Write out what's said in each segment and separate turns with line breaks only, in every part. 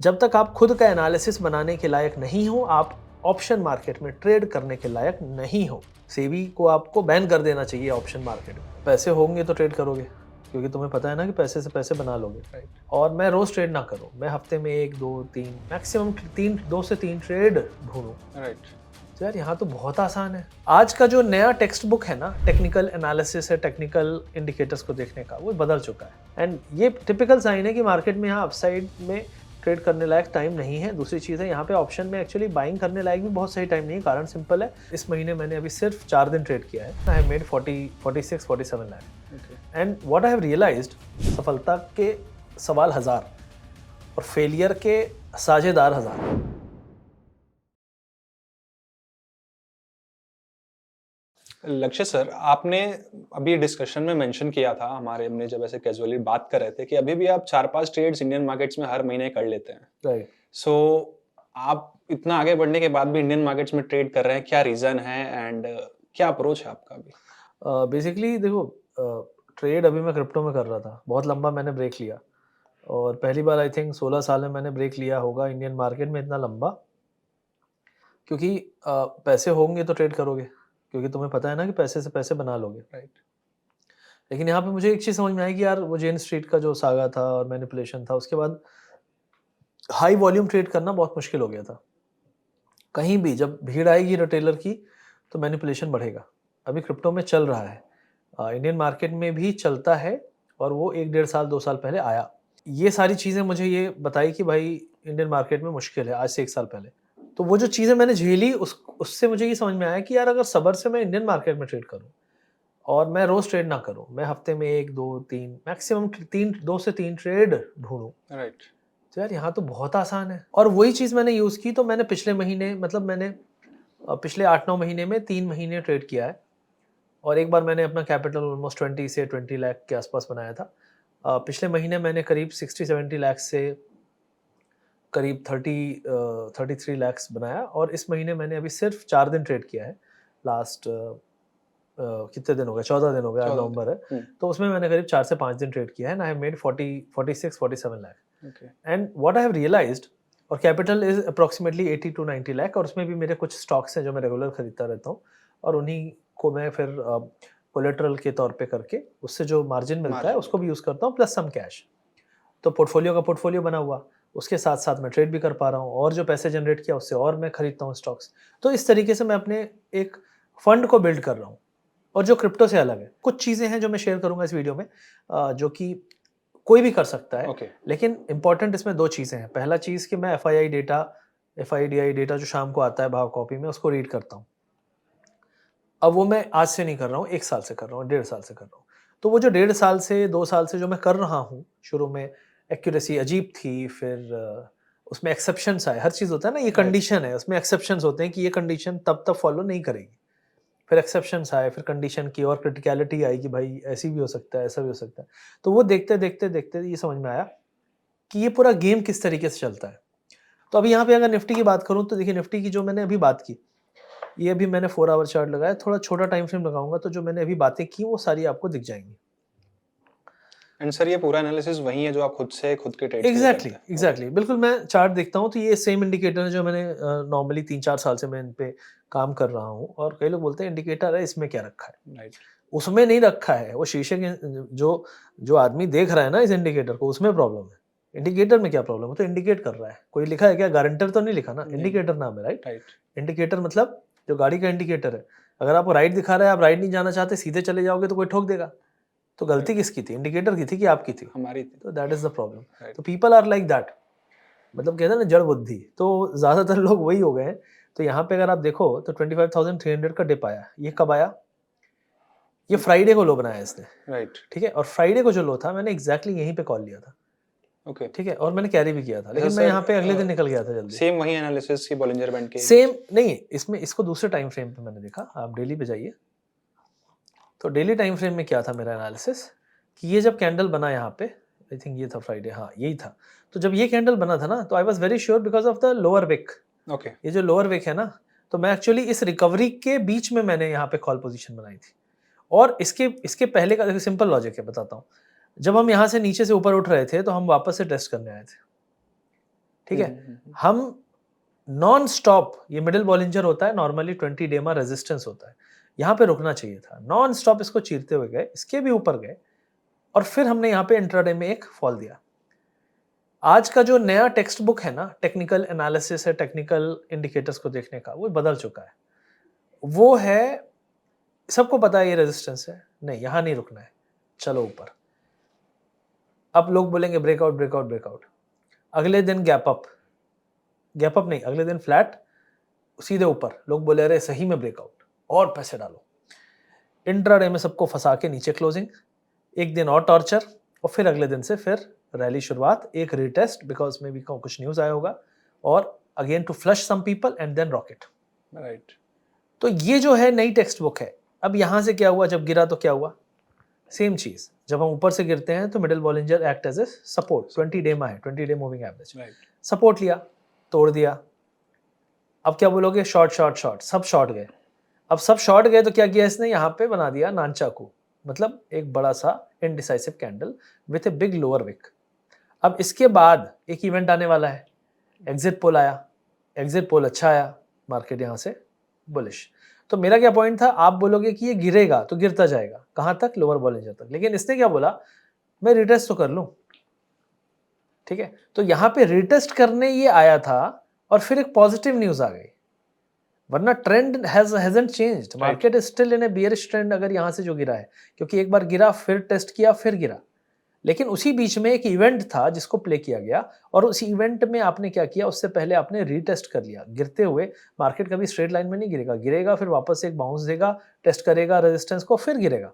जब तक आप खुद का एनालिसिस बनाने के लायक नहीं हो, आप ऑप्शन मार्केट में ट्रेड करने के लायक नहीं हो। सेबी को आपको बैन कर देना चाहिए ऑप्शन मार्केट में। पैसे होंगे तो ट्रेड करोगे, क्योंकि तुम्हें पता है ना कि पैसे से पैसे बना लोगे।
राइट।
और मैं रोज़ ट्रेड ना करूँ, मैं हफ्ते में 1, 2, 3 मैक्सिमम 3 2 से 3 ट्रेड ढूँढूँ।
राइट।
तो यार यहाँ तो बहुत आसान है। आज का जो नया टेक्स्ट बुक है ना, टेक्निकल एनालिसिस है, टेक्निकल इंडिकेटर्स को देखने का, वो बदल चुका है। एंड ये टिपिकल साइन है कि मार्केट में यहाँ अपसाइड में ट्रेड करने लायक टाइम नहीं है। दूसरी चीज़ है, यहाँ पे ऑप्शन में एक्चुअली बाइंग करने लायक भी बहुत सही टाइम नहीं है। कारण सिंपल है, इस महीने मैंने अभी सिर्फ 4 दिन ट्रेड किया है। I have made 46-47 lakh.
Okay.
And what I have realised, सफलता के सवाल हज़ार और फेलियर के साझेदार हज़ार।
लक्ष्य सर, आपने अभी डिस्कशन में मेंशन किया था, हमारे हमने जब ऐसे कैजुअली बात कर रहे थे कि अभी भी आप 4-5 ट्रेड्स इंडियन मार्केट्स में हर महीने कर लेते हैं।
राइट।
सो आप इतना आगे बढ़ने के बाद भी इंडियन मार्केट्स में ट्रेड कर रहे हैं, क्या रीज़न है एंड क्या अप्रोच है आपका अभी?
बेसिकली देखो, ट्रेड अभी मैं क्रिप्टो में कर रहा था, बहुत लंबा मैंने ब्रेक लिया और पहली बार आई थिंक 16 साल में मैंने ब्रेक लिया होगा इंडियन मार्केट में इतना लंबा। क्योंकि पैसे होंगे तो ट्रेड करोगे, क्योंकि तुम्हें पता है ना कि पैसे से पैसे बना लोगे।
राइट।
लेकिन यहाँ पे मुझे एक चीज़ समझ में आई कि यार वो जेन स्ट्रीट का जो सागा था और मैनिपुलेशन था, उसके बाद हाई वॉल्यूम ट्रेड करना बहुत मुश्किल हो गया था। कहीं भी जब भीड़ आएगी रिटेलर की, तो मैनिपुलेशन बढ़ेगा। अभी क्रिप्टो में चल रहा है, इंडियन मार्केट में भी चलता है और वो 1 डेढ़ साल 2 साल पहले आया। ये सारी चीज़ें मुझे ये बताई कि भाई इंडियन मार्केट में मुश्किल है आज से 1 साल पहले। तो वो जो चीज़ें मैंने झेली उससे मुझे ये समझ में आया कि यार अगर सब्र से मैं इंडियन मार्केट में ट्रेड करूँ और मैं रोज़ ट्रेड ना करूँ, मैं हफ्ते में 1, 2, 3 मैक्सिमम 3 2 से 3 ट्रेड ढूँढूँ,
राइट।
तो यार यहाँ तो बहुत आसान है। और वही चीज़ मैंने यूज़ की, तो मैंने पिछले महीने मतलब मैंने पिछले 8-9 महीने में 3 महीने ट्रेड किया है और एक बार मैंने अपना कैपिटल ऑलमोस्ट 20 से 20 लाख के आसपास बनाया था। पिछले महीने मैंने करीब 60-70 लाख से करीब 33 लैक्स बनाया और इस महीने मैंने अभी सिर्फ 4 दिन ट्रेड किया है। लास्ट कितने दिन हो गए? 14 दिन हो गए, आज
14
नवंबर है।
दिन।
तो उसमें मैंने करीब 4 से 5 दिन ट्रेड किया है and I have made 46-47 lakh.
Okay.
And what I have realized, और capital is approximately 80 to 90 lakh और उसमें भी मेरे कुछ स्टॉक्स हैं जो मैं रेगुलर खरीदता रहता हूँ और उन्हीं को मैं फिर कोलेटरल के तौर पे करके उससे जो मार्जिन मिलता है
मार्जिन
उसको
लेके।
भी यूज़ करता हूँ प्लस सम कैश। तो पोर्टफोलियो का पोर्टफोलियो बना हुआ, उसके साथ-साथ मैं ट्रेड भी कर पा रहा हूँ और जो पैसे जनरेट किया उससे और मैं खरीदता हूँ स्टॉक्स। तो इस तरीके से मैं अपने एक फंड को बिल्ड कर रहा हूँ और जो क्रिप्टो से अलग है। कुछ चीज़ें हैं जो मैं शेयर करूँगा इस वीडियो में, जो कि कोई भी कर सकता है,
ओके।
लेकिन इम्पोर्टेंट इसमें 2 चीज़ें हैं। पहला चीज़ कि मैं एफआईडीआई डेटा जो शाम को आता है भाव कॉपी में, उसको रीड करता हूँ। अब वो मैं आज से नहीं कर रहा हूँ, 1 साल से कर रहा हूँ, डेढ़ साल से कर रहा हूँ। तो वो जो डेढ़ साल से 2 साल से जो मैं कर रहा हूँ, शुरू में एक्यूरेसी अजीब थी, फिर उसमें एक्सेप्शंस आए, हर चीज़ होता है ना, ये
राइट।
कंडीशन है, उसमें एक्सेप्शंस होते हैं कि ये कंडीशन तब फॉलो नहीं करेगी। फिर एक्सेप्शंस आए, फिर कंडीशन की और क्रिटिकैलिटी आई कि भाई ऐसी भी हो सकता है, ऐसा भी हो सकता है। तो वो देखते ये समझ में आया कि ये पूरा गेम किस तरीके से चलता है। तो अभी यहाँ पे अगर निफ्टी की बात करूँ, तो देखिए निफ्टी की जो मैंने अभी बात की, ये अभी मैंने 4 आवर चार्ट लगाया, थोड़ा छोटा टाइम फ्रेम लगाऊँगा तो जो मैंने अभी बातें की वो सारी आपको दिख जाएँगी।
एंड सर, ये पूरा एनालिसिस वही है जो आप खुद से खुद के ट्रेड्स के लिए
एग्ज़ैक्टली,
करते हैं? ओके।
एग्ज़ैक्टली। बिल्कुल मैं चार्ट देखता हूँ तो ये सेम इंडिकेटर है जो मैंने नॉर्मली 3-4 साल से मैं इन पे काम कर रहा हूँ और कई लोग बोलते हैं इंडिकेटर है, इसमें क्या रखा है?
राइट।
उसमें नहीं रखा है, वो शीशे के जो जो आदमी देख रहा है ना इस इंडिकेटर को, उसमें प्रॉब्लम है। इंडिकेटर में क्या प्रॉब्लम है? तो इंडिकेट कर रहा है। कोई लिखा है क्या? गारंटर तो नहीं लिखा ना,
नहीं।
इंडिकेटर नाम है, राइट?
राइट।
इंडिकेटर मतलब जो गाड़ी का इंडिकेटर है। अगर आपको राइट दिखा रहा है, आप राइट नहीं जाना चाहते, सीधे चले जाओगे तो कोई ठोक देगा। तो गलती
राइट।
किसकी थी? इंडिकेटर की थी कि आपकी थी?
हमारी थी।
तो दैट इज़ द प्रॉब्लम। तो
right.
People are like that, मतलब कहते हैं ना जड़ बुद्धि, तो ज़्यादातर लोग वही हो गए हैं। तो यहाँ पे अगर आप देखो तो 25,300 का डिप आया। ये कब आया? ये फ्राइडे को लो बनाया इसने,
राइट।
ठीक है? और फ्राइडे को जो लो था, मैंने एग्ज़ैक्टली यहीं पे कॉल लिया था,
ओके।
ठीक है? और मैंने कैरी भी किया था,
अच्छा
लेकिन मैं
सर,
यहाँ पे अगले दिन निकल गया था जल्दी।
सेम वही एनालिसिस की बॉलिंजर बैंड के
सेम नहीं, इसमें इसको दूसरे टाइम फ्रेम पे मैंने देखा, आप डेली पे जाइए। तो डेली टाइम फ्रेम में क्या था मेरा एनालिसिस, कि ये जब कैंडल बना यहाँ पे, आई थिंक ये था फ्राइडे, हाँ, यही था। तो जब ये कैंडल बना था ना, तो I was very sure because of the lower wick.
ओके।
ये जो लोअर विक है ना, तो मैं एक्चुअली इस रिकवरी के बीच में मैंने यहाँ पे कॉल पोज़ीशन बनाई थी। और इसके इसके पहले का देखिए सिंपल लॉजिक है, बताता हूँ। जब हम यहाँ से नीचे से ऊपर उठ रहे थे, तो हम वापस से टेस्ट करने आए थे। ठीक है। हम नॉन स्टॉप, ये मिडिल बॉलिंजर होता है नॉर्मली 20 डे में रेजिस्टेंस होता है, यहाँ पे रुकना चाहिए था, नॉन स्टॉप इसको चीरते हुए गए, इसके भी ऊपर गए और फिर हमने यहाँ पे इंट्राडे में एक फॉल दिया। आज का जो नया टेक्स्ट बुक है ना, टेक्निकल एनालिसिस है, टेक्निकल इंडिकेटर्स को देखने का, वो बदल चुका है। वो है, सबको पता है ये रेजिस्टेंस है, नहीं यहाँ नहीं रुकना है, चलो ऊपर। अब लोग बोलेंगे ब्रेकआउट ब्रेकआउट ब्रेकआउट, अगले दिन गैप अप नहीं, अगले दिन फ्लैट सीधे ऊपर, लोग बोले अरे सही में ब्रेकआउट और पैसे डालो। इंट्राडे में सबको फंसा के नीचे क्लोजिंग, एक दिन और टॉर्चर और फिर अगले दिन से फिर रैली शुरुआत, एक रीटेस्ट बिकॉज मे बी कुछ न्यूज आया होगा और again to flush some people and then rocket.
Right.
तो ये जो है नई टेक्स्ट बुक है। अब यहां से क्या हुआ, जब गिरा तो क्या हुआ, सेम चीज, जब हम ऊपर से गिरते हैं तो middle Bollinger act as a support, 20 day में है, 20 डे मूविंग एवरेज, सपोर्ट लिया, तोड़ दिया। अब क्या बोलोगे, शॉर्ट शॉर्ट शॉर्ट, सब शॉर्ट गए। अब सब शॉर्ट गए तो क्या किया इसने, यहाँ पे बना दिया नानचाकू, मतलब एक बड़ा सा indecisive candle with a big lower wick. अब इसके बाद एक इवेंट आने वाला है, एग्जिट पोल आया, एग्जिट पोल अच्छा आया, मार्केट यहाँ से बुलिश। तो मेरा क्या पॉइंट था, आप बोलोगे कि ये गिरेगा तो गिरता जाएगा, कहां तक, लोअर बॉलिंजर तक, लेकिन इसने क्या बोला, मैं रिटेस्ट तो कर लूं, ठीक है। तो यहाँ पे रिटेस्ट करने ये आया था और फिर एक पॉजिटिव न्यूज आ गई, वरना trend hasn't changed, market is still in A bearish trend अगर यहाँ से जो गिरा है, क्योंकि एक बार गिरा फिर टेस्ट किया फिर गिरा, लेकिन उसी बीच में एक इवेंट था जिसको प्ले किया गया और उस इवेंट में आपने क्या किया, उससे पहले आपने रीटेस्ट कर लिया। गिरते हुए मार्केट कभी स्ट्रेट लाइन में नहीं गिरेगा, गिरेगा फिर वापस एक बाउंस देगा, टेस्ट करेगा रेजिस्टेंस को, फिर गिरेगा।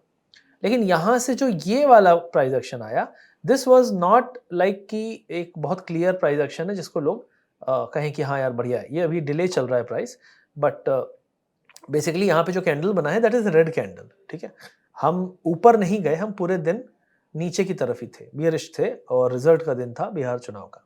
लेकिन यहाँ से जो ये वाला प्राइस एक्शन आया, दिस वाज नॉट लाइक कि एक बहुत क्लियर प्राइस एक्शन है जिसको लोग कहें कि हाँ यार बढ़िया है, ये अभी डिले चल रहा है प्राइस, बट बेसिकली यहाँ पे जो कैंडल बना है दैट इज रेड कैंडल, ठीक है। हम ऊपर नहीं गए, हम पूरे दिन नीचे की तरफ ही थे, बियरिश थे और रिजल्ट का दिन था बिहार चुनाव का।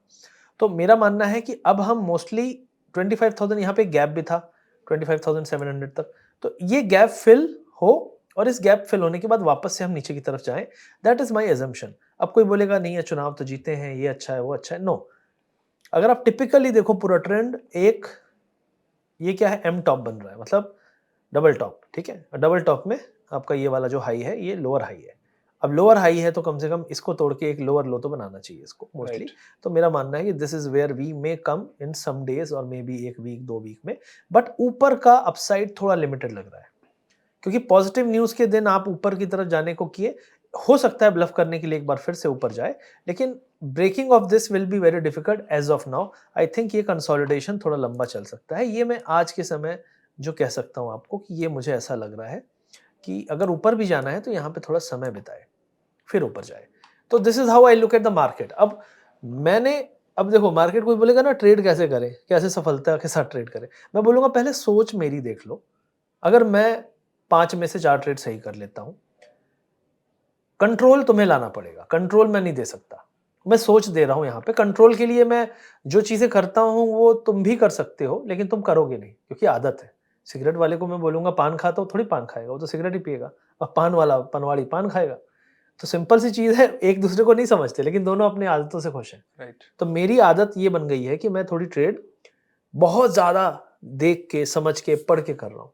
तो मेरा मानना है कि अब हम मोस्टली 25,000, यहाँ पे गैप भी था 25,700 तक, तो ये गैप फिल हो और इस गैप फिल होने के बाद वापस से हम नीचे की तरफ जाएं, दैट इज माय अजम्पशन। अब कोई बोलेगा नहीं है चुनाव तो जीते हैं, ये अच्छा है वो अच्छा है, नो। अगर आप टिपिकली देखो पूरा ट्रेंड, एक ये क्या है, एम टॉप बन रहा है, मतलब डबल टॉप, ठीक है। डबल टॉप में आपका ये वाला जो हाई है ये लोअर हाई है। अब लोअर हाई है तो कम से कम इसको तोड़ के एक लोअर लो तो बनाना चाहिए इसको मोस्टली। तो मेरा मानना है कि this is where we may come in some days और मे बी एक वीक 2 वीक में, बट ऊपर का अपसाइड थोड़ा लिमिटेड लग रहा है, क्योंकि पॉजिटिव न्यूज के दिन आप ऊपर की तरफ जाने को किए, हो सकता है ब्लफ करने के लिए एक बार फिर से ऊपर जाए, लेकिन breaking of this will be very difficult as of now. I think ये कंसोलिडेशन थोड़ा लंबा चल सकता है, ये मैं आज के समय जो कह सकता हूँ आपको कि ये मुझे ऐसा लग रहा है कि अगर ऊपर भी जाना है तो यहाँ पे थोड़ा समय बिताए फिर ऊपर जाए। तो this is how I look at the market. अब देखो मार्केट, कोई बोलेगा ना ट्रेड कैसे करें, कैसे सफलता के साथ ट्रेड करें, मैं बोलूंगा पहले सोच मेरी देख लो। अगर मैं 5 में से 4 ट्रेड सही कर लेता हूं, कंट्रोल तुम्हें लाना पड़ेगा, कंट्रोल मैं नहीं दे सकता, मैं सोच दे रहा हूं। यहाँ पे कंट्रोल के लिए मैं जो चीजें करता हूं वो तुम भी कर सकते हो, लेकिन तुम करोगे नहीं क्योंकि आदत है। सिगरेट वाले को मैं बोलूंगा पान खाता, वो थोड़ी पान खाएगा, वो तो सिगरेट ही पिएगा, और पान वाला पनवाड़ी पान खाएगा। तो सिंपल सी चीज है, एक दूसरे को नहीं समझते लेकिन दोनों अपनी आदतों से खुश हैं।
राइट।
तो मेरी आदत ये बन गई है कि मैं थोड़ी ट्रेड बहुत ज्यादा देख के समझ के पढ़ के कर रहा हूं।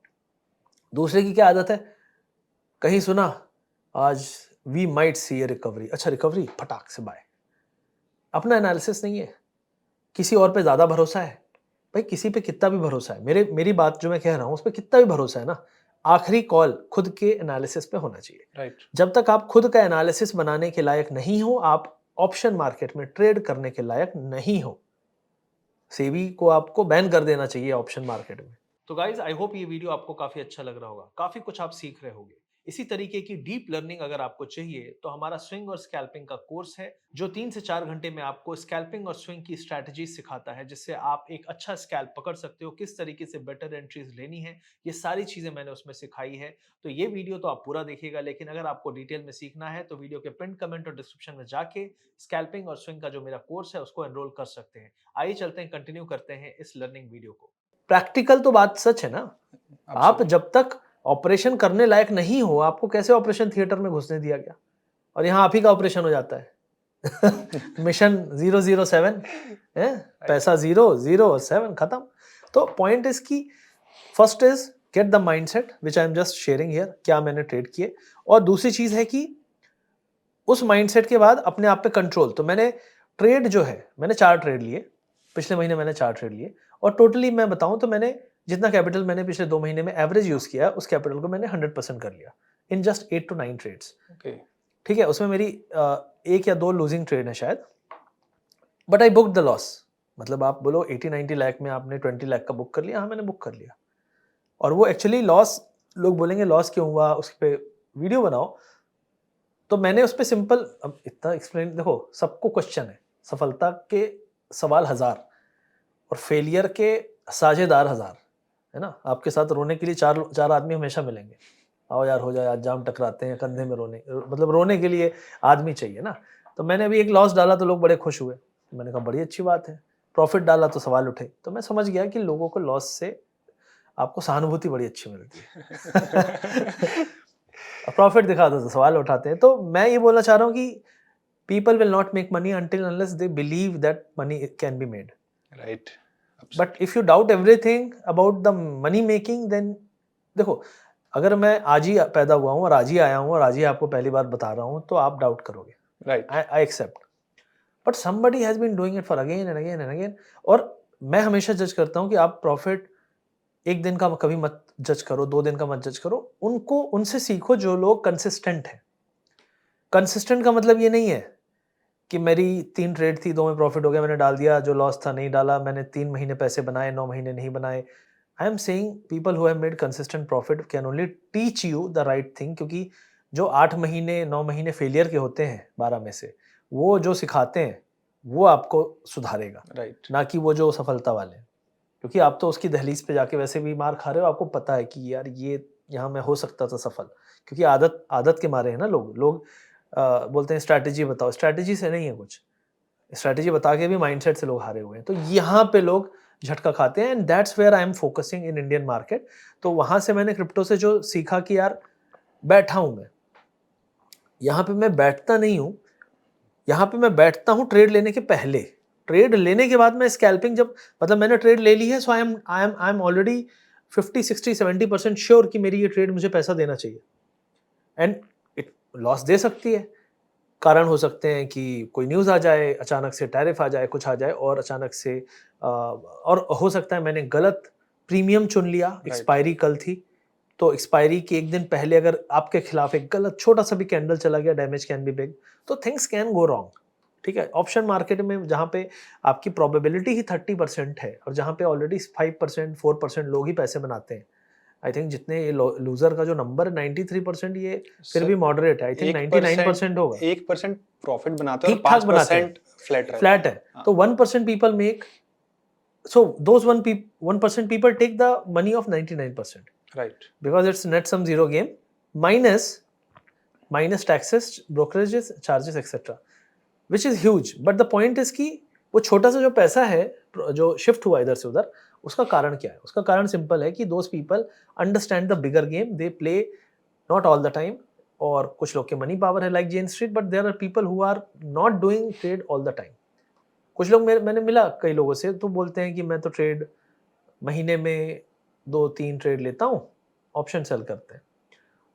दूसरे की क्या आदत है, कहीं सुना आज we might see a recovery, अच्छा रिकवरी फटाक से बाय। अपना एनालिसिस नहीं है, किसी और पे ज्यादा भरोसा है। भाई किसी पे कितना भी भरोसा है, मेरी बात जो मैं कह रहा हूं उस पर कितना भी भरोसा है ना, आखिरी कॉल खुद के एनालिसिस पे होना चाहिए।
राइट।
जब तक आप खुद का एनालिसिस बनाने के लायक नहीं हो, आप ऑप्शन मार्केट में ट्रेड करने के लायक नहीं हो। सेबी को आपको बैन कर देना चाहिए ऑप्शन मार्केट में। तो गाइज आई होप ये वीडियो आपको काफी अच्छा लग रहा होगा, काफी कुछ आप सीख रहे होंगे। इसी तरीके की डीप लर्निंग अगर आपको चाहिए तो हमारा स्विंग और स्कैल्पिंग का कोर्स है, जो 3 से 4 घंटे में आपको स्कैल्पिंग और स्विंग की स्ट्रैटेजी सिखाता है, जिससे आप एक अच्छा स्कैल्प पकड़ सकते हो, किस तरीके से बेटर एंट्रीज लेनी है, ये सारी चीजें मैंने उसमें सिखाई है। तो ये वीडियो तो आप पूरा देखिएगा, लेकिन अगर आपको डिटेल में सीखना है तो वीडियो के पिन कमेंट और डिस्क्रिप्शन में जाके स्कैल्पिंग और स्विंग का जो मेरा कोर्स है उसको एनरोल कर सकते हैं। आइए चलते हैं, कंटिन्यू करते हैं इस लर्निंग वीडियो को। प्रैक्टिकल तो बात सच है ना, आप जब तक ऑपरेशन करने लायक नहीं हो, आपको कैसे ऑपरेशन थिएटर में घुसने दिया गया, और यहाँ आप ही का ऑपरेशन हो जाता है। मिशन 007 है, पैसा 007 खत्म। तो पॉइंट इज की first is get the mindset which I am just sharing here, क्या मैंने ट्रेड किए, और दूसरी चीज है कि उस माइंडसेट के बाद अपने आप पे कंट्रोल। तो मैंने ट्रेड जो है, मैंने 4 ट्रेड लिए पिछले महीने, मैंने 4 ट्रेड लिए, और टोटली मैं बताऊं तो मैंने जितना कैपिटल मैंने पिछले 2 महीने में एवरेज यूज किया, उस कैपिटल को मैंने 100% कर लिया in just 8 to 9 trades.
Okay,
ठीक है, उसमें मेरी 1 या 2 लूजिंग ट्रेड है शायद, but I book the loss. मतलब आप बोलो 80-90 लाख में आपने 20 लाख का बुक कर लिया, हाँ मैंने बुक कर लिया। और वो एक्चुअली लॉस, लोग बोलेंगे लॉस क्यों हुआ, उस पर वीडियो बनाओ, तो मैंने उस पर सिंपल, अब इतना एक्सप्लेन, देखो सबको क्वेश्चन है, सफलता के सवाल 1000 और फेलियर के साझेदार 1000, है ना। आपके साथ रोने के लिए चार आदमी हमेशा मिलेंगे, आओ यार हो जाए, आज जाम टकराते हैं, कंधे में रोने, मतलब रोने के लिए आदमी चाहिए ना। तो मैंने अभी एक लॉस डाला तो लोग बड़े खुश हुए, मैंने कहा बड़ी अच्छी बात है। प्रॉफिट डाला तो सवाल उठे, तो मैं समझ गया कि लोगों को लॉस से आपको सहानुभूति बड़ी अच्छी मिलती है। प्रॉफिट दिखा दो तो सवाल उठाते हैं। तो मैं ये बोलना चाह रहा हूँ कि people will not make money until unless they believe that money can be made.
Right,
But if you doubt everything about the money making, then देखो, अगर मैं आज ही पैदा हुआ हूँ और आज ही आया हूँ और आज ही आपको पहली बार बता रहा हूँ, तो आप डाउट करोगे,
right,
I accept. But somebody has been doing it for again and again and again. और मैं हमेशा जज करता हूँ कि आप प्रॉफिट एक दिन का कभी मत जज करो, 2 दिन का मत जज करो, उनको उनसे सीखो जो लोग कंसिस्टेंट हैं। कंसिस्टेंट का मतलब ये नहीं है कि मेरी 3 ट्रेड थी, 2 में प्रॉफिट हो गया, मैंने डाल दिया, जो लॉस था नहीं डाला, मैंने 3 महीने पैसे बनाए, 9 महीने नहीं बनाए। I am saying people who have made consistent profit can only teach you the right thing, क्योंकि जो 8 महीने 9 महीने फेलियर के होते हैं 12 में से, वो जो सिखाते हैं वो आपको सुधारेगा,
राइट,
ना कि वो जो सफलता वाले हैं। क्योंकि आप तो उसकी दहलीज पे जाके वैसे भी मार खा रहे हो, आपको पता है कि यार ये यहाँ मैं हो सकता था सफल, क्योंकि आदत के मारे हैं ना लोग बोलते हैं स्ट्रैटेजी बताओ, स्ट्रैटेजी से नहीं है कुछ, स्ट्रैटेजी बता के भी माइंडसेट से लोग हारे हुए हैं। तो यहाँ पे लोग झटका खाते हैं, and that's where I am focusing in Indian market. तो वहां से मैंने क्रिप्टो से जो सीखा कि यार बैठा हूं मैं, यहाँ पे मैं बैठता नहीं हूँ, यहाँ पे मैं बैठता हूँ ट्रेड लेने के पहले। ट्रेड लेने के बाद मैं स्कैल्पिंग, जब मतलब मैंने ट्रेड ले ली है, सो आई एम ऑलरेडी 50-60-70% श्योर कि मेरी ये ट्रेड मुझे पैसा देना चाहिए, एंड इट लॉस दे सकती है। कारण हो सकते हैं कि कोई न्यूज़ आ जाए, अचानक से टैरिफ आ जाए, कुछ आ जाए, और अचानक से और हो सकता है मैंने गलत प्रीमियम चुन लिया, एक्सपायरी कल थी, तो एक्सपायरी के एक दिन पहले अगर आपके खिलाफ एक गलत छोटा सा भी कैंडल चला गया, डैमेज कैन बी बिग, तो थिंग्स कैन गो रॉन्ग। ठीक है, ऑप्शन मार्केट में जहाँ पे आपकी प्रोबेबिलिटी ही 30% है, और जहाँ पे ऑलरेडी 5% 4% लोग ही पैसे बनाते हैं, आई थिंक जितने ये लूजर का जो नंबर है 93%, ये फिर भी मॉडरेट है। आई थिंक 99% होगा,
1% प्रॉफिट बनाते हैं और
ठीक ठाक बनाते हैं,
5% फ्लैट रहता
फ्लैट है। तो 1% people make, so those 1% people take the money of 99%,
right,
because it's net sum zero game minus taxes, brokerages charges etc, which is huge. But the point is कि वो छोटा सा जो पैसा है जो शिफ्ट हुआ इधर से उधर, उसका कारण क्या है? उसका कारण सिंपल है कि those people understand the bigger game, they play not all the time, और कुछ लोग के मनी पावर है like Jane Street, but there are people who are not doing trade all the time. कुछ लोग मैंने मिला कई लोगों से, तो बोलते हैं कि मैं तो ट्रेड महीने में 2-3 ट्रेड लेता हूँ, ऑप्शन सेल करते हैं,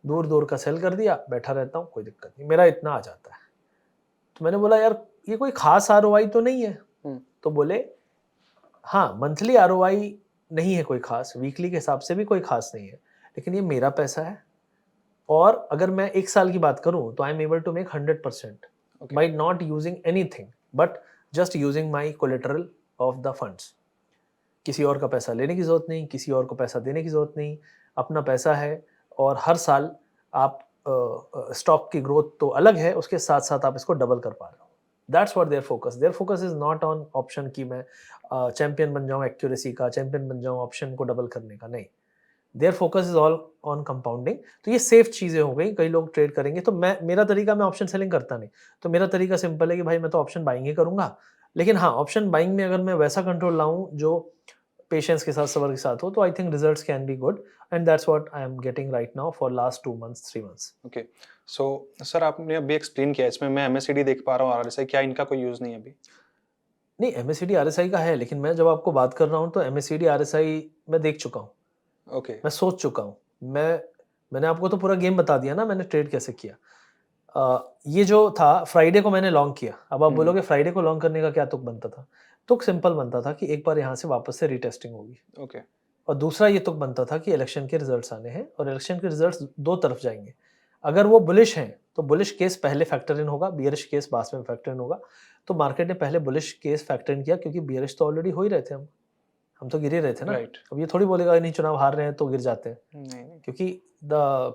दूर दूर का सेल कर दिया, बैठा रहता हूँ, कोई दिक्कत नहीं, मेरा इतना आ जाता है। तो मैंने बोला यार ये कोई खास आरओआई तो नहीं है? तो बोले हाँ, मंथली आरओआई नहीं है कोई खास, वीकली के हिसाब से भी कोई खास नहीं है, लेकिन ये मेरा पैसा है, और अगर मैं 1 साल की बात करूं तो I am able to make 100% by not using anything but just using my collateral of the funds. किसी और का पैसा लेने की जरूरत नहीं, किसी और को पैसा देने की जरूरत नहीं, अपना पैसा है, और हर साल आप स्टॉक की ग्रोथ तो अलग है, उसके साथ साथ आप इसको डबल कर पा रहे हो। That's what their focus is not on option की मैं चैंपियन बन जाऊं एक्यूरेसी का, चैंपियन बन जाऊं ऑप्शन को डबल करने का, नहीं। Their focus is all on compounding. तो ये सेफ चीजें हो गई, कई लोग ट्रेड करेंगे, तो मेरा तरीका, मैं ऑप्शन सेलिंग करता नहीं, तो मेरा तरीका सिंपल है कि भाई मैं तो ऑप्शन बाइंग ही करूंगा, लेकिन हाँ, ऑप्शन बाइंग में अगर मैं वैसा कंट्रोल लाऊं जो पेशेंस के साथ, सब्र के साथ हो, तो I think results can be good, and that's what I am getting right now for last 2 months 3 months.
Okay. So sir आपने अभी एक्सप्लेन किया, इसमें मैं एमएससीडी देख पा रहा हूँ, आरएसआई, क्या इनका कोई यूज़ नहीं है अभी?
नहीं, एमएससीडी आरएसआई का है, लेकिन मैं जब आपको बात कर रहा हूँ तो एमएससीडी आरएसआई मैं देख चुका हूँ,
ओके,
मैं सोच चुका हूँ। मैंने आपको तो पूरा गेम बता दिया ना, मैंने ट्रेड कैसे किया। ये जो था फ्राइडे को मैंने लॉन्ग किया। अब आप
हुँ,
बोलोगे फ्राइडे को लॉन्ग करने का क्या तुक बनता था? तुक सिंपल बनता था कि एक बार यहाँ से वापस से रीटेस्टिंग होगी,
ओके,
और दूसरा ये तुक बनता था कि इलेक्शन के रिजल्ट्स आने हैं और इलेक्शन के रिजल्ट्स 2 तरफ जाएँगे। अगर वो बुलिश हैं, तो बुलिश केस पहले फैक्टर इन होगा, बियरिश केस बाद में फैक्टर इन होगा। तो मार्केट ने पहले बुलिश केस फैक्टर इन किया, क्योंकि बियरिश तो ऑलरेडी हो ही रहे थे हम तो गिर ही रहे थे ना।
राइट।
अब ये थोड़ी बोलेगा नहीं चुनाव हार रहे हैं तो गिर जाते हैं,
नहीं, नहीं,
क्योंकि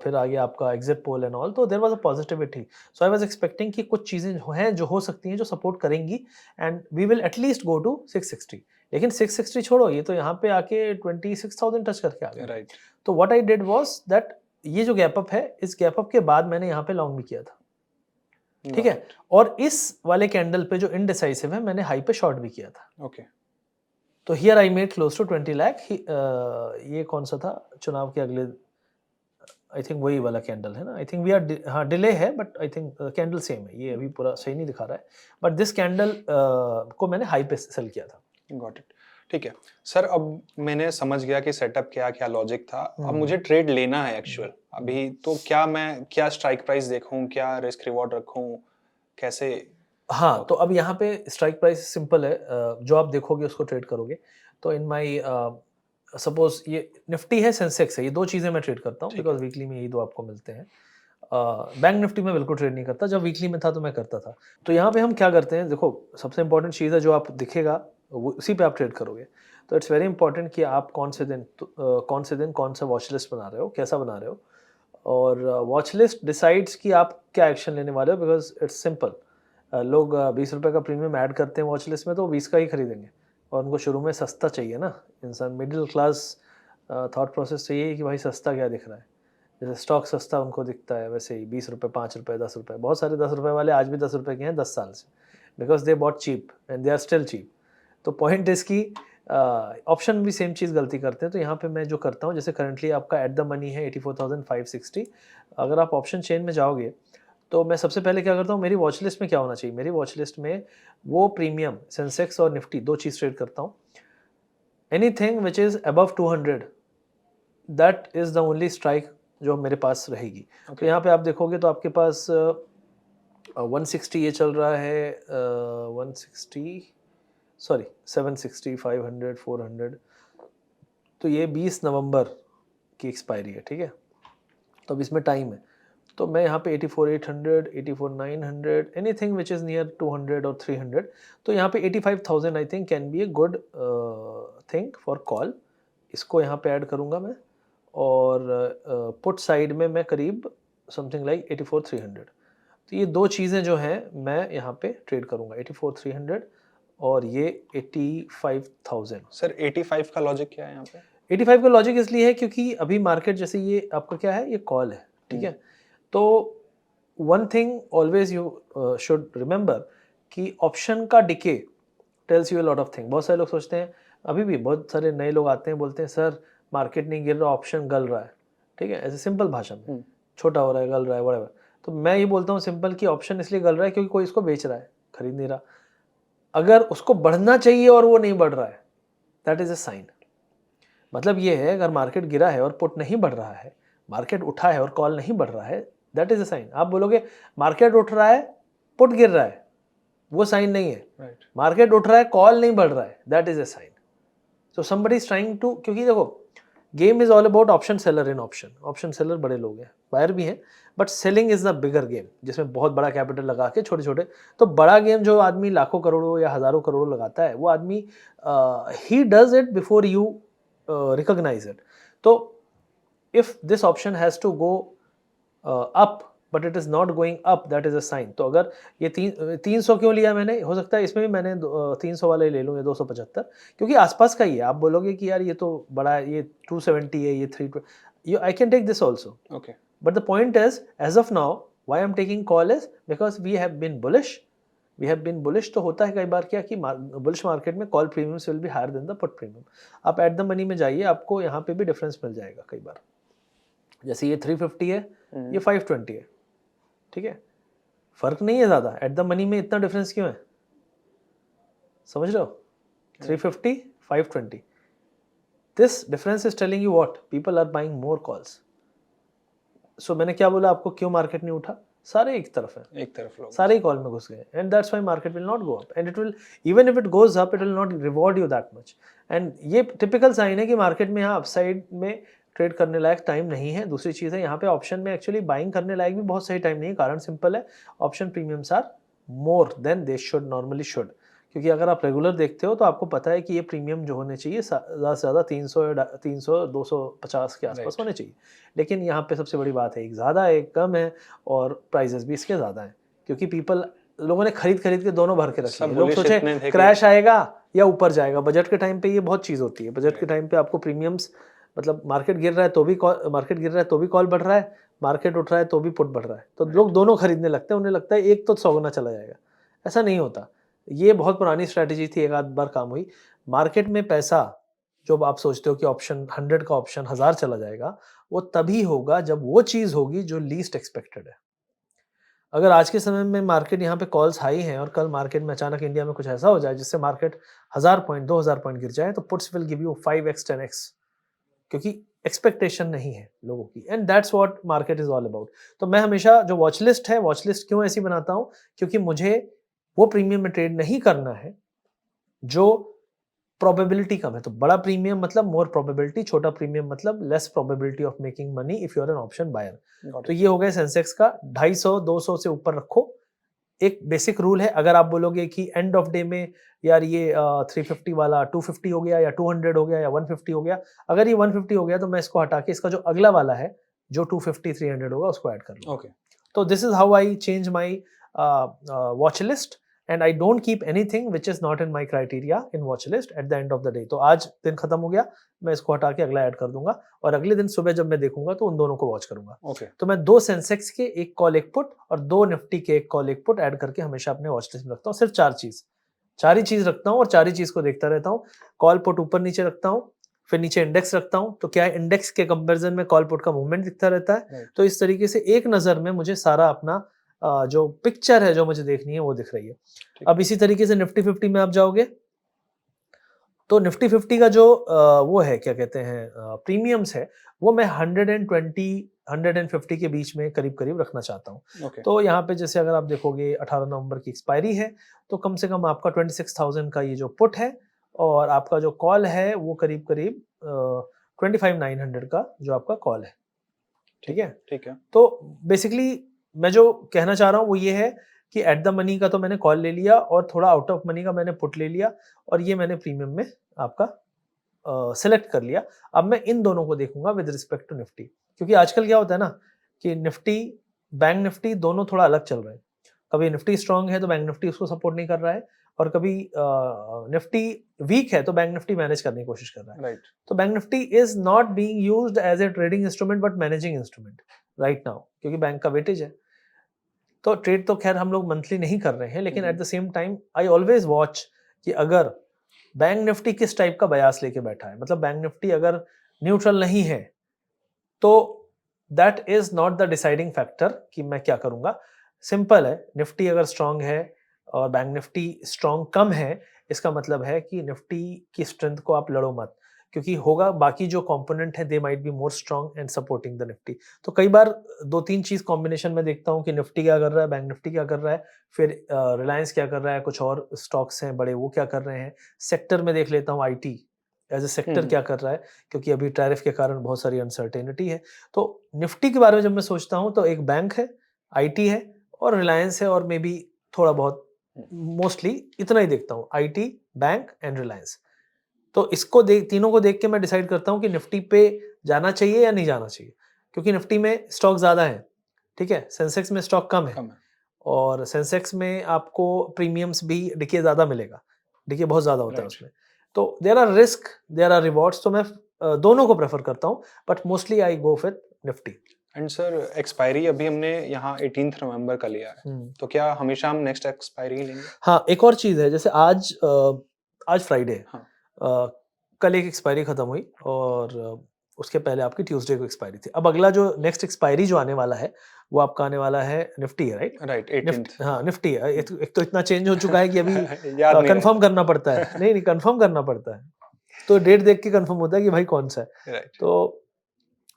फिर आ गया आपका एग्जिट पोल एंड ऑल, तो there was a positivity. So I was expecting कि कुछ चीज़ें जो हैं, जो हो सकती हैं, जो सपोर्ट करेंगी, and we will at least go to 660। लेकिन 660 छोड़ो, ये तो यहाँ पे आके 26,000 टच करके आ गए।
राइट,
तो what I did was that ये जो गैप अप है, इस गैप अप के बाद मैंने यहाँ पे लॉन्ग भी किया था, ठीक
गॉट
है? और इस वाले कैंडल पे जो इनडिसाइसिव है, मैंने हाई पे शॉर्ट भी किया था।
इट, ओके,
तो here I made close to 20 lakh. ये कौन सा था चुनाव के अगले, आई थिंक वही वाला कैंडल है ना। आई थिंक वी आर, हाँ डिले है, but I think candle same है, ये अभी पूरा सही नहीं दिखा रहा है, बट दिस कैंडल को मैंने हाई पे सेल किया था।
Got it. ठीक है। सर अब मैंने समझ गया कि सेटअप क्या लॉजिक था। अब
हम्म,
मुझे ट्रेड लेना है एक्चुअल अभी, तो क्या स्ट्राइक प्राइस देखूं, क्या रिस्क रिवॉर्ड रखूं, कैसे?
हाँ, तो
ओके,
अब यहाँ पे स्ट्राइक प्राइस सिंपल है, जो आप देखोगे उसको ट्रेड करोगे। तो इन माई सपोज ये निफ्टी है, सेंसेक्स है, ये 2 चीज़ें मैं ट्रेड करता हूँ,
ठीक है,
बिकॉज वीकली में यही 2 आपको मिलते हैं। बैंक निफ्टी में बिल्कुल ट्रेड नहीं करता, जब वीकली में था तो मैं करता था। तो यहाँ पे हम क्या करते हैं, देखो सबसे इंपॉर्टेंट चीज़ है, जो आप दिखेगा वो उसी पे आप ट्रेड करोगे। तो इट्स वेरी इंपॉर्टेंट कि आप कौन सा वॉच लिस्ट बना रहे हो, कैसा बना रहे हो, और वॉच लिस्ट डिसाइड्स कि आप क्या एक्शन लेने वाले हो, बिकॉज इट्स सिंपल। लोग 20 रुपए का प्रीमियम ऐड करते हैं वॉच लिस्ट में, तो 20 का ही खरीदेंगे, और उनको शुरू में सस्ता चाहिए ना। इंसान मिडिल क्लास थॉट प्रोसेस तो यही है कि भाई सस्ता क्या दिख रहा है। जैसे स्टॉक सस्ता उनको दिखता है, वैसे ही 20 रुपये, 5 रुपये, 10 रुपये, बहुत सारे 10 रुपये वाले आज भी 10 रुपये के हैं 10 साल से, because they bought cheap and they are still cheap. तो पॉइंट इसकी ऑप्शन भी सेम चीज़ गलती करते हैं। तो यहाँ पे मैं जो करता हूँ, जैसे करंटली आपका एट द मनी है 84,560। अगर आप ऑप्शन चेन में जाओगे, तो मैं सबसे पहले क्या करता हूँ, मेरी वॉच लिस्ट में क्या होना चाहिए, मेरी वॉच लिस्ट में वो प्रीमियम सेंसेक्स और निफ्टी 2 चीज़ ट्रेड करता हूँ। Anything which is above 200, that is the only strike जो मेरे पास रहेगी। तो
ओके,
यहाँ पे आप देखोगे तो आपके पास 160 ये चल रहा है, 160, सॉरी 760, 500, 400। तो ये 20 नवंबर की एक्सपायरी है, ठीक है? तो अब इसमें टाइम है। तो मैं यहाँ पे 84,800, 84,900, एनीथिंग विच इज़ नियर 200 और 300। तो यहाँ पे 85,000 I think can be a good thing for call. इसको यहाँ पे ऐड करूँगा मैं, और पुट साइड में मैं करीब समथिंग लाइक 84,300। तो ये 2 चीज़ें जो हैं मैं यहाँ पे ट्रेड करूँगा, 84,300 और ये 85,000।
सर 85 का लॉजिक क्या है यहाँ पे?
85 का लॉजिक इसलिए है क्योंकि अभी मार्केट, जैसे ये आपका क्या है, ये कॉल है, ठीक है? तो one thing always you should remember कि ऑप्शन का decay tells you a lot of thing. बहुत सारे लोग सोचते हैं, अभी भी बहुत सारे नए लोग आते हैं, बोलते हैं सर मार्केट नहीं गिर रहा, ऑप्शन गल रहा है, ठीक है? ऐसे सिंपल भाषा में, छोटा हो रहा है, गल रहा है, व्हाटएवर। तो मैं ये बोलता हूँ सिंपल कि ऑप्शन इसलिए गल रहा है क्योंकि कोई इसको बेच रहा है, खरीद नहीं रहा। अगर उसको बढ़ना चाहिए और वो नहीं बढ़ रहा है, दैट इज अ साइन। मतलब ये है, अगर मार्केट गिरा है और पुट नहीं बढ़ रहा है, मार्केट उठा है और कॉल नहीं बढ़ रहा है, दैट इज अ साइन। आप बोलोगे मार्केट उठ रहा है, पुट गिर रहा है, वो साइन नहीं है।
राइट,
मार्केट उठ रहा है, कॉल नहीं बढ़ रहा है, that is a sign. So somebody is trying to, क्योंकि देखो game is all about option seller in option. Option seller बड़े लोग हैं, बायर भी हैं, but selling is the bigger game, जिसमें बहुत बड़ा कैपिटल लगा के छोटे छोटे। तो बड़ा गेम जो आदमी लाखों करोड़ों या हजारों करोड़ों लगाता है, वो आदमी ही does it before you recognize it. तो if this option has to go up but it is not going up, that is a sign. तो अगर ये 300 क्यों लिया मैंने, हो सकता है इसमें भी मैंने 300 वाला ही ले लूँ, या 275, क्योंकि आसपास का ही है। आप बोलोगे कि यार ये तो बड़ा है, ये 270 है, ये 320, I can take this also.
Okay,
But the point is, as of now, why I'm taking call is because we have been bullish we have been bullish, तो होता है कई बार क्या कि बुलिश मार्केट में call premiums will be higher than the put premium. आप at the money में जाइए, आपको यहाँ पे भी डिफरेंस मिल जाएगा कई बार। जैसे ये 350 है, ये 520 है, ठीक है, फर्क नहीं है ज़्यादा, एट द मनी में इतना डिफरेंस क्यों है, समझ रहे हो? 350, 520, this difference is telling you what, people are buying more calls. So मैंने क्या बोला आपको, क्यों मार्केट नहीं उठा? सारे एक तरफ है,
एक तरफ लोग
सारे ही कॉल में घुस गए, and that's why market will not go up, and it will, even if it goes up, it will not reward you that much. And ये टिपिकल साइन है कि मार्केट में यहाँ अपसाइड में ट्रेड करने लायक टाइम नहीं है। दूसरी चीज़ है, यहाँ पे ऑप्शन में एक्चुअली बाइंग करने लायक भी बहुत सही टाइम नहीं है। कारण सिंपल है, option premiums are more than they should normally should, क्योंकि अगर आप रेगुलर देखते हो तो आपको पता है कि ये प्रीमियम जो होने चाहिए ज़्यादा से ज़्यादा 300 250 के आसपास होने चाहिए, लेकिन यहाँ पे सबसे बड़ी बात है, एक ज़्यादा है एक कम है, और प्राइजेस भी इसके ज़्यादा हैं, क्योंकि लोगों ने खरीद के दोनों भर के रखे हैं। लोग सोचे क्रैश आएगा या ऊपर जाएगा। बजट के टाइम पे ये बहुत चीज़ होती है, बजट के टाइम पे आपको प्रीमियम्स, मतलब मार्केट गिर रहा है तो भी कॉल बढ़ रहा है, मार्केट उठ रहा है तो भी पुट बढ़ रहा है, तो लोग दोनों खरीदने लगते हैं, उन्हें लगता है एक तो 100 गुना चला जाएगा। ऐसा नहीं होता, ये बहुत पुरानी स्ट्रैटेजी थी, एक आध बार काम हुई। मार्केट में पैसा, जो आप सोचते हो कि ऑप्शन 100 का ऑप्शन 1000 चला जाएगा, वो तभी होगा जब वो चीज़ होगी जो लीस्ट एक्सपेक्टेड है। अगर आज के समय में मार्केट यहाँ पे कॉल्स हाई हैं और कल मार्केट में अचानक इंडिया में कुछ ऐसा हो जाए जिससे मार्केट 1000 पॉइंट 2000 पॉइंट गिर जाए, तो puts will give you 5x 10x, क्योंकि एक्सपेक्टेशन नहीं है लोगों की, and that's what market is all about. तो मैं हमेशा जो वॉच लिस्ट है, वॉच लिस्ट क्यों ऐसी बनाता हूँ, क्योंकि मुझे वो प्रीमियम में ट्रेड नहीं करना है जो प्रोबेबिलिटी कम है। तो बड़ा प्रीमियम मतलब मोर प्रोबेबिलिटी, छोटा प्रीमियम मतलब less probability of making money if you are an option buyer. तो ये हो गया सेंसेक्स का, 250 200 से ऊपर रखो, एक बेसिक रूल है। अगर आप बोलोगे कि एंड ऑफ डे में यार ये 350 वाला 250 हो गया या 200 हो गया या 150 हो गया, अगर ये 150 हो गया तो मैं इसको हटा के इसका जो अगला वाला है जो 250 300 होगा उसको ऐड कर लूंगा।
ओके,
तो this is how I change my watch list, and I don't keep anything which is not in my criteria in watch list at the end of the day. तो आज दिन खत्म हो गया, मैं इसको हटा के अगला ऐड कर दूंगा, और अगले दिन सुबह जब मैं देखूंगा तो उन दोनों को वॉच करूंगा।
ओके,
तो मैं 2 सेंसेक्स के एक कॉल एक पुट और 2 निफ्टी के एक कॉल एक पुट ऐड करके हमेशा अपने वॉच लिस्ट में रखता हूँ। सिर्फ 4 ही चीज रखता हूँ और 4 ही चीज को देखता रहता हूँ। कॉल पुट ऊपर नीचे रखता हूँ, फिर नीचे इंडेक्स रखता हूँ, तो क्या है, इंडेक्स के कंपैरिजन में कॉल पुट का मूवमेंट दिखता रहता है। तो इस तरीके से एक नजर में मुझे सारा अपना जो पिक्चर है जो मुझे देखनी है वो दिख रही है। अब इसी तरीके से निफ्टी 50 में आप जाओगे तो निफ्टी 50 का जो वो है, क्या कहते हैं, प्रीमियम्स है, वो मैं 120 150 के बीच में करीब करीब रखना चाहता हूँ।
ओके,
तो यहाँ पे जैसे अगर आप देखोगे 18 नवंबर की एक्सपायरी है, तो कम से कम आपका 26,000 का ये जो पुट है, और आपका जो कॉल है वो करीब करीब 25,900 का जो आपका कॉल है, ठीक है।
ठीक है,
तो बेसिकली मैं जो कहना चाह रहा हूँ वो ये है कि एट द मनी का तो मैंने कॉल ले लिया और थोड़ा आउट ऑफ मनी का मैंने पुट ले लिया, और ये मैंने प्रीमियम में आपका सेलेक्ट कर लिया। अब मैं इन दोनों को देखूंगा विद रिस्पेक्ट टू निफ्टी, क्योंकि आजकल क्या होता है ना कि निफ्टी, बैंक निफ्टी दोनों थोड़ा अलग चल रहे हैं। कभी निफ्टी स्ट्रांग है तो बैंक निफ्टी उसको सपोर्ट नहीं कर रहा है, और कभी निफ्टी वीक है तो बैंक निफ्टी मैनेज करने की कोशिश कर रहा है।
राइट,
तो bank Nifty is not being used as a trading instrument but managing instrument right now, क्योंकि बैंक का वेटेज है। तो ट्रेड तो खैर हम लोग मंथली नहीं कर रहे हैं, लेकिन at the same time I always watch कि अगर बैंक निफ्टी किस टाइप का बयास लेके बैठा है, मतलब बैंक निफ्टी अगर न्यूट्रल नहीं है तो that is not the deciding factor कि मैं क्या करूंगा। सिंपल है, निफ्टी अगर स्ट्रांग है और बैंक निफ्टी स्ट्रांग कम है, इसका मतलब है कि निफ्टी की स्ट्रेंथ को आप लड़ो मत, क्योंकि होगा बाकी जो कंपोनेंट है they might be more strong and supporting the Nifty. तो कई बार 2-3 चीज कॉम्बिनेशन में देखता हूँ कि निफ्टी क्या कर रहा है, बैंक निफ्टी क्या कर रहा है, फिर रिलायंस क्या कर रहा है, कुछ और स्टॉक्स हैं बड़े वो क्या कर रहे हैं, सेक्टर में देख लेता हूँ आईटी एज ए सेक्टर क्या कर रहा है, क्योंकि अभी टैरिफ के कारण बहुत सारी अनसर्टेनिटी है। तो निफ्टी के बारे में जब मैं सोचता हूँ तो एक बैंक है, आईटी है और रिलायंस है, और मे बी थोड़ा बहुत, मोस्टली इतना ही देखता हूँ, आईटी, बैंक एंड रिलायंस। तो इसको तीनों को देख के मैं डिसाइड करता हूँ कि निफ्टी पे जाना चाहिए या नहीं जाना चाहिए, क्योंकि निफ्टी में स्टॉक ज्यादा है, ठीक है, सेंसेक्स में स्टॉक कम है, और सेंसेक्स में आपको प्रीमियम्स भी डिके ज्यादा मिलेगा, डिके बहुत ज्यादा होता है उसमें। तो there are risk, there are rewards, तो मैं दोनों को प्रेफर करता हूँ, but mostly I go with Nifty.
And sir expiry अभी हमने यहाँ 18th नवंबर का लिया है, तो क्या हमेशा हम नेक्स्ट एक्सपायरी ही लेंगे?
हाँ, एक और चीज़ है, जैसे आज फ्राइडे है।
हाँ।
कल एक एक्सपायरी खत्म हुई और उसके पहले आपकी ट्यूसडे को एक्सपायरी थी। अब अगला जो नेक्स्ट एक्सपायरी जो आने वाला है, वो आपका आने वाला है निफ्टी है, राइट?
Right 18th।
हाँ, निफ्टी है। एक तो इतना चेंज हो चुका है कि अभी
याद नहीं
कन्फर्म करना पड़ता है। नहीं, कन्फर्म करना पड़ता है। तो डेट देख के कन्फर्म होता है कि भाई कौन सा है।
राइट।
तो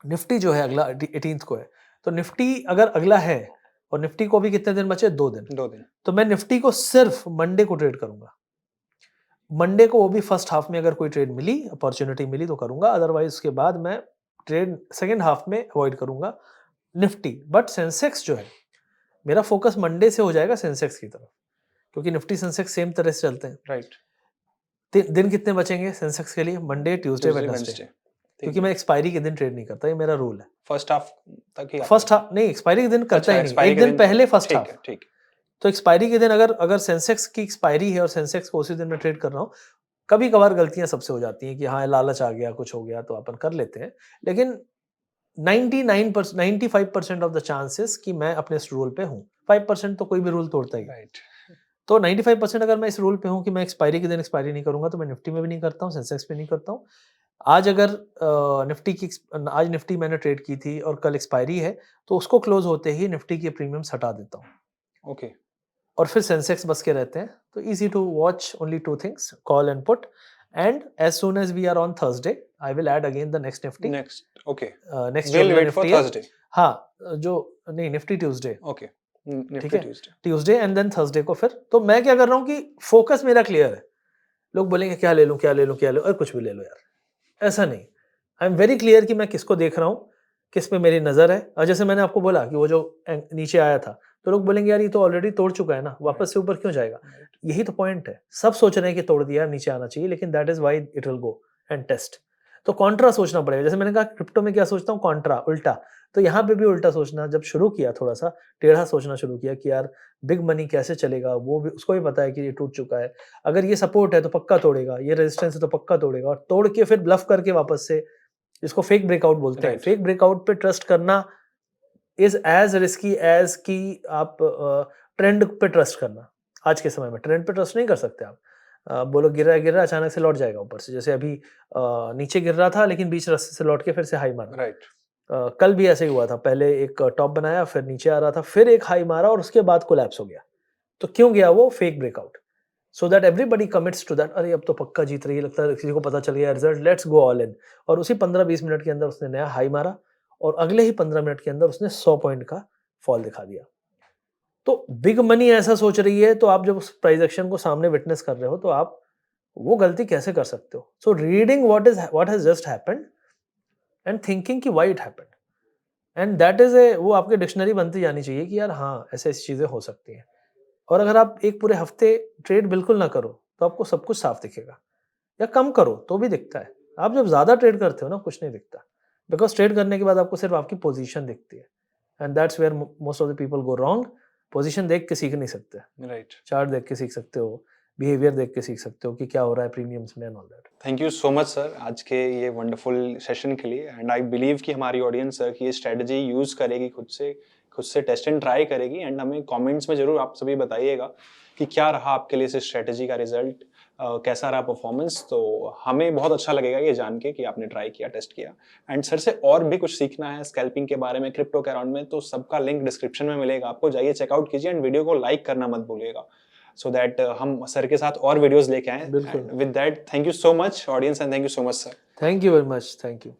निफ्टी जो है अगला 18th को है। तो निफ्टी अगर अगला है और निफ्टी को भी कितने दिन बचे? 2 दिन।
2 दिन।
तो मैं निफ्टी को सिर्फ मंडे को ट्रेड करूंगा। मंडे को वो भी फर्स्ट हाफ में अगर कोई ट्रेड मिली, अपॉर्चुनिटी मिली तो करूंगा, अदरवाइज उसके बाद मैं ट्रेड सेकंड हाफ में अवॉइड करूंगा निफ्टी। बट सेंसेक्स जो है, मेरा फोकस मंडे से हो जाएगा सेंसेक्स की तरफ, क्योंकि निफ्टी सेंसेक्स सेम तरह से चलते हैं।
राइट।
दिन कितने बचेंगे सेंसेक्स के लिए? Monday, Tuesday, Wednesday. क्योंकि मैं एक्सपायरी के दिन ट्रेड नहीं करता, ये मेरा रूल है।
फर्स्ट हाफ तक ही
फर्स्ट हाफ नहीं, एक्सपायरी के दिन करता
अच्छा,
ही नहीं,
expiry
एक
के
दिन पहले फर्स्ट हाफ।
ठीक है।
तो एक्सपायरी के दिन अगर सेंसेक्स की एक्सपायरी है और सेंसेक्स को उसी दिन में ट्रेड कर रहा हूँ, कभी कभार गलतियां सबसे हो जाती हैं कि हाँ लालच आ गया, कुछ हो गया तो अपन कर लेते हैं, लेकिन 95% ऑफ द चांसेस कि मैं अपने इस रूल पे हूँ। 5% तो कोई भी रूल तोड़ता ही है।
राइट।
तो 95% अगर मैं इस रूल पे हूँ कि मैं एक्सपायरी के दिन एक्सपायरी नहीं करूंगा, तो मैं निफ्टी में भी नहीं करता हूँ, सेंसेक्स पे नहीं करता हूँ। आज अगर आज निफ्टी मैंने ट्रेड की थी और कल एक्सपायरी है, तो उसको क्लोज होते ही निफ्टी के प्रीमियम्स हटा देता हूँ।
ओके।
और फिर सेंसेक्स बस के रहते हैं। तो easy to watch only 2 things, call and put. And as soon as we are on Thursday, I will add again the next Nifty.
Next okay.
Next
will wait for Thursday.
हाँ, जो नहीं Nifty Tuesday,
okay.
ठीक
Nifty
है,
Tuesday.
Tuesday and then Thursday को फिर। तो मैं क्या कर रहा हूँ कि फोकस मेरा क्लियर है। लोग बोलेंगे क्या ले लूं, क्या ले लूं, क्या ले लूं, अरे कुछ भी ले लो यार, ऐसा नहीं। आई एम वेरी क्लियर कि मैं किसको देख रहा हूँ, किस पे मेरी नजर है। और जैसे मैंने आपको बोला कि वो जो नीचे आया था, तो लोग बोलेंगे यार ये तो ऑलरेडी तोड़ चुका है ना, वापस से ऊपर क्यों जाएगा? यही तो पॉइंट है। सब सोच रहे हैं कि तोड़ दिया, नीचे आना चाहिए, लेकिन that is why it will go and test. तो कॉन्ट्रा सोचना पड़ेगा। जैसे मैंने कहा क्रिप्टो में क्या सोचता हूँ, कॉन्ट्रा, उल्टा। तो यहाँ पे भी उल्टा सोचना जब शुरू किया, थोड़ा सा टेढ़ा सोचना शुरू किया कि यार बिग मनी कैसे चलेगा, वो भी उसको भी पता है कि ये टूट चुका है। अगर ये सपोर्ट है तो पक्का तोड़ेगा, ये रेजिस्टेंस है तो पक्का तोड़ेगा, और तोड़ के फिर ब्लफ करके वापस से, इसको फेक ब्रेकआउट बोलते हैं।
Right.
फेक ब्रेकआउट पे ट्रस्ट करना इज एज रिस्की एज कि आप ट्रेंड पे ट्रस्ट करना। आज के समय में ट्रेंड पे ट्रस्ट नहीं कर सकते आप। बोलो गिर रहा है अचानक से लौट जाएगा ऊपर से, जैसे अभी नीचे गिर रहा था लेकिन बीच रास्ते से लौट के फिर से हाई मारा।
राइट।
कल भी ऐसे ही हुआ था, पहले एक टॉप बनाया, फिर नीचे आ रहा था, फिर एक हाई मारा और उसके बाद कोलैप्स हो गया। तो क्यों गया वो? Fake breakout. So that everybody commits to that, अरे अब तो पक्का जीत रही है, लगता है किसी को पता चल गया result, let's go all in. और उसी 15-20 मिनट के अंदर उसने नया हाई मारा और अगले ही 15 मिनट के अंदर उसने 100 पॉइंट का फॉल दिखा दिया। तो बिग मनी ऐसा सोच रही है, तो आप जब उस प्राइस एक्शन को सामने विटनेस कर रहे हो, तो आप वो गलती कैसे कर सकते हो? So reading what has just happened and thinking कि why it happened, and that is a, वो आपकी डिक्शनरी बनती जानी चाहिए कि यार हाँ ऐसे ऐसी चीजें हो सकती हैं। और अगर आप एक पूरे हफ्ते ट्रेड बिल्कुल ना करो, तो आपको सब कुछ साफ दिखेगा, या कम करो तो भी दिखता है। आप जब ज्यादा ट्रेड करते हो ना, कुछ नहीं दिखता, बिकॉज ट्रेड करने के बाद आपको सिर्फ आपकी पोजीशन दिखती है, and that's where most of the people go wrong. Position देख के सीख नहीं सकते,
राइट।
चार्ट देख के सीख सकते हो, बिहेवियर देख के सीख सकते हो कि क्या हो रहा है प्रीमियम्स में and all that.
Thank you so much sir आज के ये वंडरफुल सेशन के लिए, एंड आई बिलीव कि हमारी ऑडियंस सर की ये स्ट्रेटजी यूज करेगी, खुद से टेस्ट एंड ट्राई करेगी, एंड हमें कमेंट्स में जरूर आप सभी बताइएगा कि क्या रहा आपके लिए इस स्ट्रेटजी का रिजल्ट, कैसा रहा परफॉर्मेंस। तो हमें बहुत अच्छा लगेगा ये जान के कि आपने ट्राई किया, टेस्ट किया। एंड सर से और भी कुछ सीखना है स्कैल्पिंग के बारे में, क्रिप्टो के अराउंड में, तो सबका लिंक डिस्क्रिप्शन में मिलेगा, आपको जाइए चेकआउट कीजिए, एंड वीडियो को लाइक करना मत भूलिएगा, सो दैट हम सर के साथ और वीडियोस लेके आएं।
बिल्कुल।
With that thank you so much audience, and thank you so much sir.
Thank you very much, thank you.